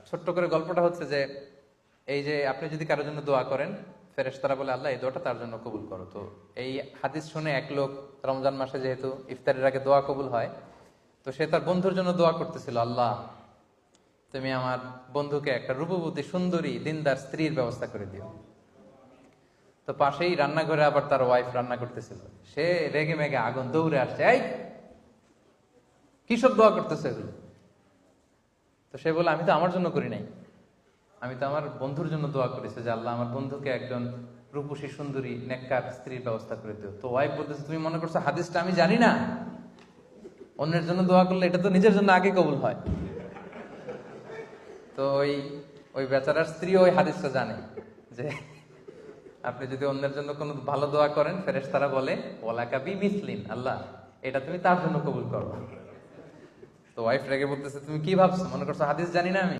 ছোট্ট করে গল্পটা হচ্ছে যে, এই যে আপনি যদি কারোর জন্য দোয়া করেন, ফেরেশতারা বলে আল্লাহ এই দোয়াটা তার জন্য কবুল করো। তো এই হাদিস শুনে এক লোক রমজান মাসে যেহেতু ইফতারের আগে দোয়া কবুল হয়, তো সে তার বন্ধুর জন্য দোয়া করতেছিল, আল্লাহ তুমি আমার বন্ধুকে একটা রূপবতী সুন্দরী দিনদার স্ত্রীর ব্যবস্থা করে দিও। তো পাশেই রান্নাঘরে আবার তার ওয়াইফ রান্না করতেছিল, সে রেগে মেগে আগুন দৌড়ে আসছে, এই কিসব দোয়া করতেছে এগুলো? তো সে বলে আমি তো আমার জন্য করি নাই, আমি তো আমার বন্ধুর জন্য দোয়া করেছি যে আল্লাহ আমার বন্ধুকে একজন রূপসী সুন্দরী নেককার স্ত্রীর ব্যবস্থা করে দিও। তো ওয়াইফ বলতেছে তুমি মনে করছো হাদিসটা আমি জানি না? অন্যের জন্য দোয়া করলে এটা তো নিজের জন্য আগে কবুল হয়। তো ওই ওই বেচারার স্ত্রী ওই হাদিসটা জানে যে আপনি যদি অন্যের জন্য কোনো ভালো দোয়া করেন, ফেরেশতারা বলে ওয়ালাকা বিমিসলিন, আল্লাহ এটা তুমি তার জন্য কবুল করো। তো ওয়াইফ রেগে বলতেছে তুমি কি ভাবছো, মনে করছো হাদিস জানি না আমি?